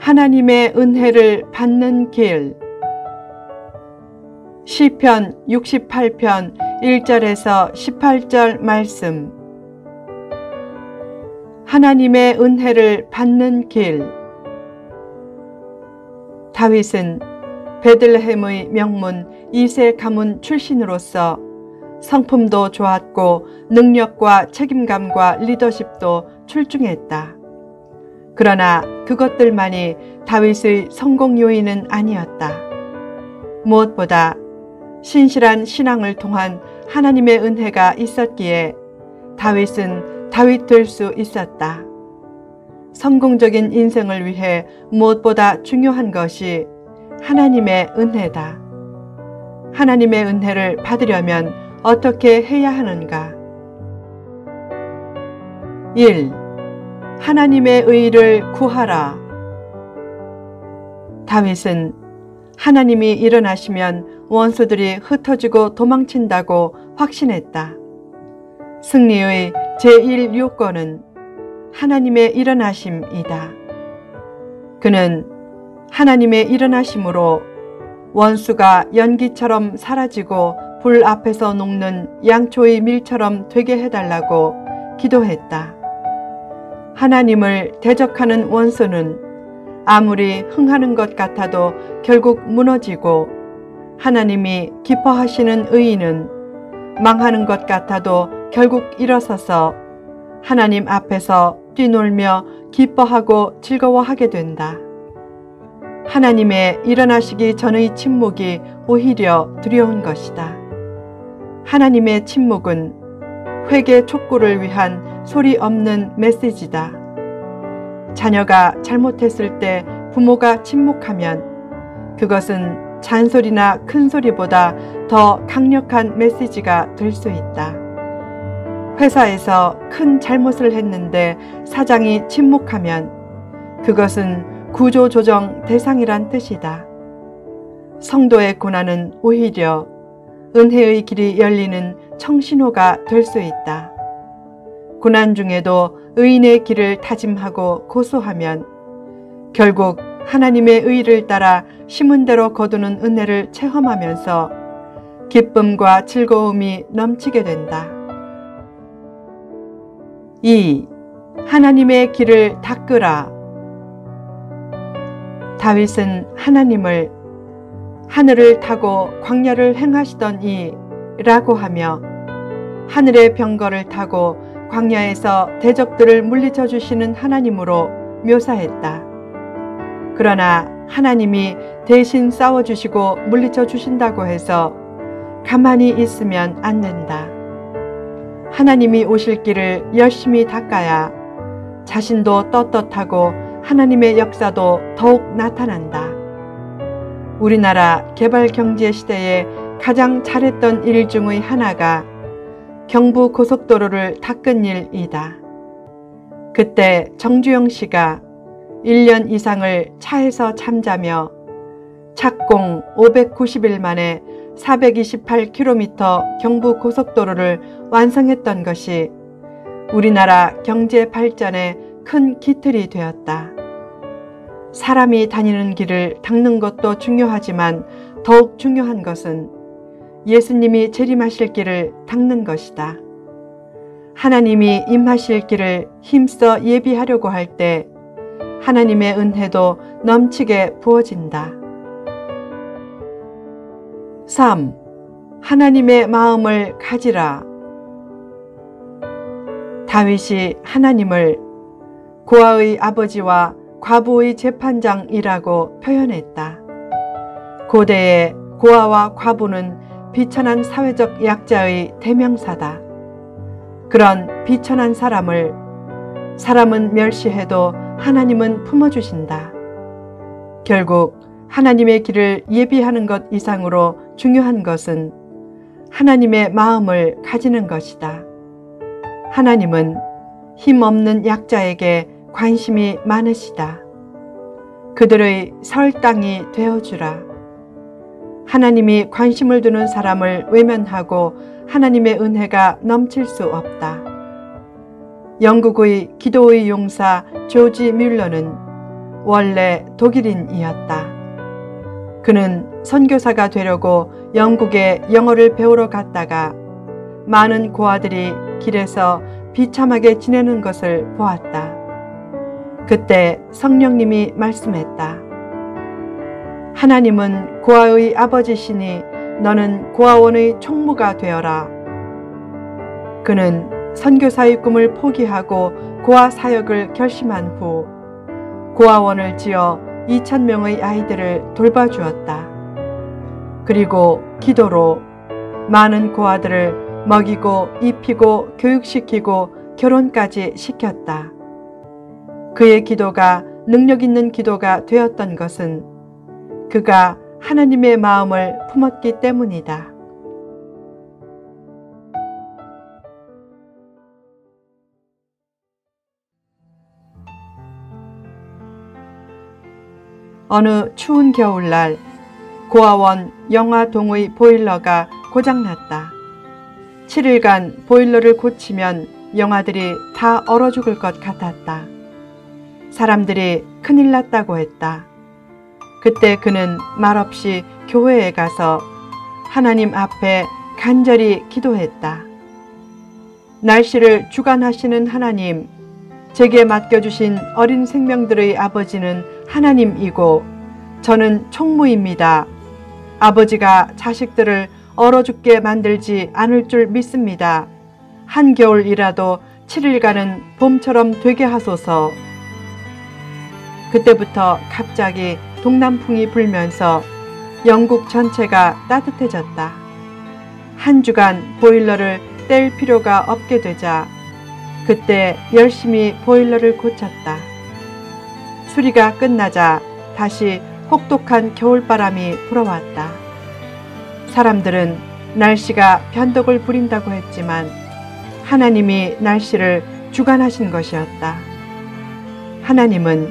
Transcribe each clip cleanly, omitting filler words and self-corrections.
하나님의 은혜를 받는 길. 시편 68편 1절에서 18절 말씀. 하나님의 은혜를 받는 길. 다윗은 베들레헴의 명문 이세 가문 출신으로서 성품도 좋았고 능력과 책임감과 리더십도 출중했다. 그러나 그것들만이 다윗의 성공 요인은 아니었다. 무엇보다 신실한 신앙을 통한 하나님의 은혜가 있었기에 다윗은 다윗 될 수 있었다. 성공적인 인생을 위해 무엇보다 중요한 것이 하나님의 은혜다. 하나님의 은혜를 받으려면 어떻게 해야 하는가? 1. 하나님의 의를 구하라. 다윗은 하나님이 일어나시면 원수들이 흩어지고 도망친다고 확신했다. 승리의 제1 요건은 하나님의 일어나심이다. 그는 하나님의 일어나심으로 원수가 연기처럼 사라지고 불 앞에서 녹는 양초의 밀처럼 되게 해달라고 기도했다. 하나님을 대적하는 원수는 아무리 흥하는 것 같아도 결국 무너지고, 하나님이 기뻐하시는 의인은 망하는 것 같아도 결국 일어서서 하나님 앞에서 뛰놀며 기뻐하고 즐거워하게 된다. 하나님의 일어나시기 전의 침묵이 오히려 두려운 것이다. 하나님의 침묵은 회개 촉구를 위한 소리 없는 메시지다. 자녀가 잘못했을 때 부모가 침묵하면 그것은 잔소리나 큰 소리보다 더 강력한 메시지가 될 수 있다. 회사에서 큰 잘못을 했는데 사장이 침묵하면 그것은 구조조정 대상이란 뜻이다. 성도의 고난은 오히려 은혜의 길이 열리는 청신호가 될 수 있다. 고난 중에도 의인의 길을 다짐하고 고수하면 결국 하나님의 의를 따라 심은 대로 거두는 은혜를 체험하면서 기쁨과 즐거움이 넘치게 된다. 2. 하나님의 길을 닦으라. 다윗은 하나님을 하늘을 타고 광야를 행하시던 이라고 하며 하늘의 병거를 타고 광야에서 대적들을 물리쳐 주시는 하나님으로 묘사했다. 그러나 하나님이 대신 싸워주시고 물리쳐 주신다고 해서 가만히 있으면 안 된다. 하나님이 오실 길을 열심히 닦아야 자신도 떳떳하고 하나님의 역사도 더욱 나타난다. 우리나라 개발경제 시대에 가장 잘했던 일 중의 하나가 경부고속도로를 닦은 일이다. 그때 정주영 씨가 1년 이상을 차에서 잠자며 착공 590일 만에 428km 경부고속도로를 완성했던 것이 우리나라 경제 발전에 큰 기틀이 되었다. 사람이 다니는 길을 닦는 것도 중요하지만 더욱 중요한 것은 예수님이 재림하실 길을 닦는 것이다. 하나님이 임하실 길을 힘써 예비하려고 할 때 하나님의 은혜도 넘치게 부어진다. 3. 하나님의 마음을 가지라. 다윗이 하나님을 고아의 아버지와 과부의 재판장이라고 표현했다. 고대의 고아와 과부는 비천한 사회적 약자의 대명사다. 그런 비천한 사람은 멸시해도 하나님은 품어주신다. 결국 하나님의 길을 예비하는 것 이상으로 중요한 것은 하나님의 마음을 가지는 것이다. 하나님은 힘없는 약자에게 관심이 많으시다. 그들의 설 땅이 되어주라. 하나님이 관심을 두는 사람을 외면하고 하나님의 은혜가 넘칠 수 없다. 영국의 기도의 용사 조지 뮬러는 원래 독일인이었다. 그는 선교사가 되려고 영국에 영어를 배우러 갔다가 많은 고아들이 길에서 비참하게 지내는 것을 보았다. 그때 성령님이 말씀했다. 하나님은 고아의 아버지시니 너는 고아원의 총무가 되어라. 그는 선교사의 꿈을 포기하고 고아 사역을 결심한 후 고아원을 지어 2,000명의 아이들을 돌봐주었다. 그리고 기도로 많은 고아들을 먹이고 입히고 교육시키고 결혼까지 시켰다. 그의 기도가 능력 있는 기도가 되었던 것은 그가 하나님의 마음을 품었기 때문이다. 어느 추운 겨울날 고아원 영화동의 보일러가 고장났다. 7일간 보일러를 고치면 영아들이 다 얼어 죽을 것 같았다. 사람들이 큰일 났다고 했다. 그때 그는 말없이 교회에 가서 하나님 앞에 간절히 기도했다. 날씨를 주관하시는 하나님, 제게 맡겨주신 어린 생명들의 아버지는 하나님이고 저는 총무입니다. 아버지가 자식들을 얼어 죽게 만들지 않을 줄 믿습니다. 한겨울이라도 7일간은 봄처럼 되게 하소서. 그때부터 갑자기 동남풍이 불면서 영국 전체가 따뜻해졌다. 한 주간 보일러를 뗄 필요가 없게 되자 그때 열심히 보일러를 고쳤다. 수리가 끝나자 다시 혹독한 겨울바람이 불어왔다. 사람들은 날씨가 변덕을 부린다고 했지만 하나님이 날씨를 주관하신 것이었다. 하나님은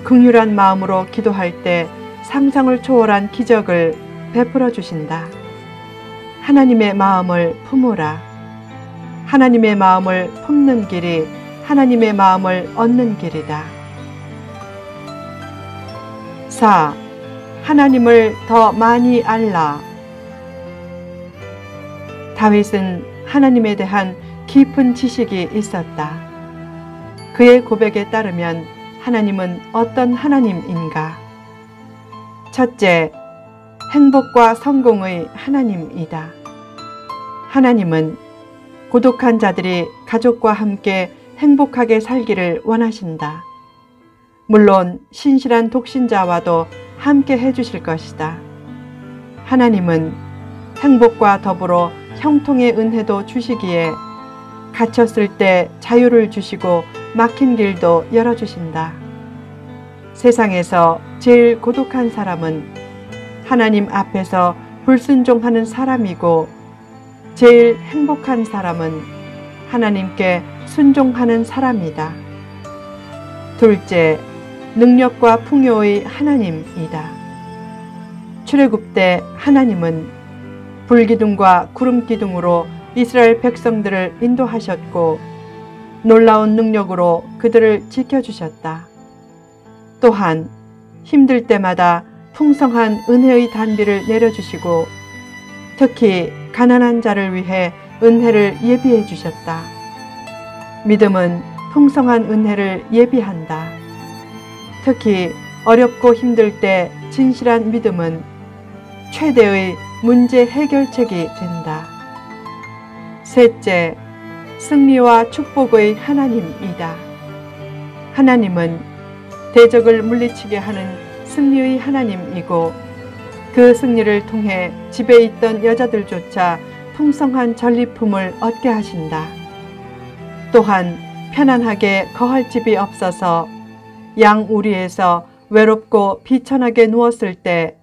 긍휼한 마음으로 기도할 때 상상을 초월한 기적을 베풀어 주신다. 하나님의 마음을 품으라. 하나님의 마음을 품는 길이 하나님의 마음을 얻는 길이다. 4. 하나님을 더 많이 알라. 다윗은 하나님에 대한 깊은 지식이 있었다. 그의 고백에 따르면 하나님은 어떤 하나님인가? 첫째, 행복과 성공의 하나님이다. 하나님은 고독한 자들이 가족과 함께 행복하게 살기를 원하신다. 물론 신실한 독신자와도 함께 해주실 것이다. 하나님은 행복과 더불어 형통의 은혜도 주시기에 갇혔을 때 자유를 주시고 막힌 길도 열어주신다. 세상에서 제일 고독한 사람은 하나님 앞에서 불순종하는 사람이고 제일 행복한 사람은 하나님께 순종하는 사람이다. 둘째, 능력과 풍요의 하나님이다. 출애굽 때 하나님은 불기둥과 구름기둥으로 이스라엘 백성들을 인도하셨고 놀라운 능력으로 그들을 지켜주셨다. 또한 힘들 때마다 풍성한 은혜의 단비를 내려주시고 특히 가난한 자를 위해 은혜를 예비해 주셨다. 믿음은 풍성한 은혜를 예비한다. 특히 어렵고 힘들 때 진실한 믿음은 최대의 문제 해결책이 된다. 셋째, 승리와 축복의 하나님이다. 하나님은 대적을 물리치게 하는 승리의 하나님이고 그 승리를 통해 집에 있던 여자들조차 풍성한 전리품을 얻게 하신다. 또한 편안하게 거할 집이 없어서 양우리에서 외롭고 비천하게 누웠을 때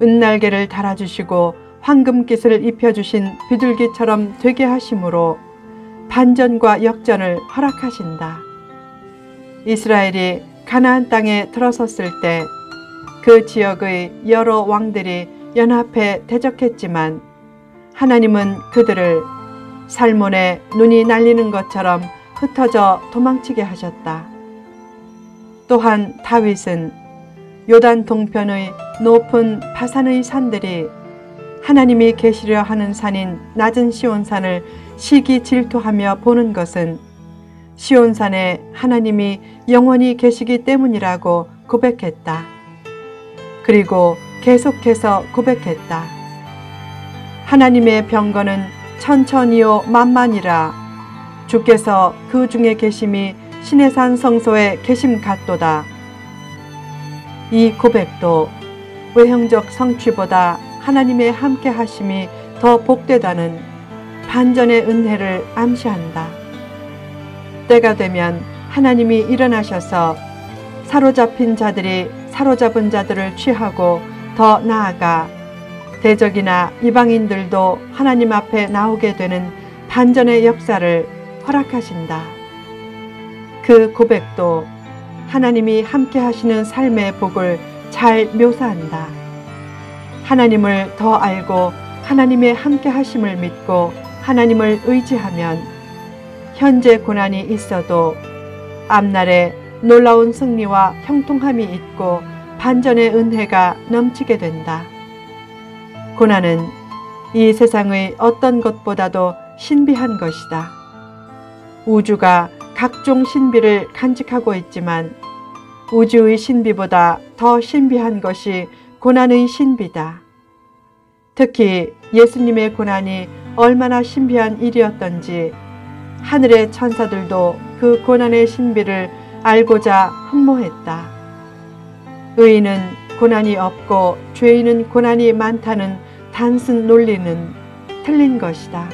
은날개를 달아주시고 황금깃을 입혀주신 비둘기처럼 되게 하심으로 반전과 역전을 허락하신다. 이스라엘이 가나안 땅에 들어섰을 때 그 지역의 여러 왕들이 연합해 대적했지만 하나님은 그들을 살몬에 눈이 날리는 것처럼 흩어져 도망치게 하셨다. 또한 다윗은 요단 동편의 높은 바산의 산들이 하나님이 계시려 하는 산인 낮은 시온산을 시기 질투하며 보는 것은 시온산에 하나님이 영원히 계시기 때문이라고 고백했다. 그리고 계속해서 고백했다. 하나님의 병거는 천천히요 만만이라 주께서 그 중에 계심이 시내산 성소에 계심 같도다. 이 고백도 외형적 성취보다 하나님의 함께 하심이 더 복되다는 반전의 은혜를 암시한다. 때가 되면 하나님이 일어나셔서 사로잡힌 자들이 사로잡은 자들을 취하고 더 나아가 대적이나 이방인들도 하나님 앞에 나오게 되는 반전의 역사를 허락하신다. 그 고백도 하나님이 함께 하시는 삶의 복을 잘 묘사한다. 하나님을 더 알고 하나님의 함께 하심을 믿고 하나님을 의지하면 현재 고난이 있어도 앞날에 놀라운 승리와 형통함이 있고 반전의 은혜가 넘치게 된다. 고난은 이 세상의 어떤 것보다도 신비한 것이다. 우주가 각종 신비를 간직하고 있지만 우주의 신비보다 더 신비한 것이 고난의 신비다. 특히 예수님의 고난이 얼마나 신비한 일이었던지 하늘의 천사들도 그 고난의 신비를 알고자 흠모했다. 의인은 고난이 없고 죄인은 고난이 많다는 단순 논리는 틀린 것이다.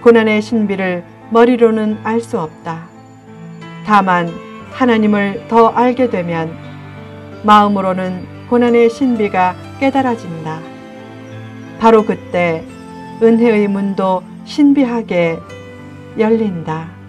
고난의 신비를 머리로는 알 수 없다. 다만 하나님을 더 알게 되면 마음으로는 고난의 신비가 깨달아진다. 바로 그때 은혜의 문도 신비하게 열린다.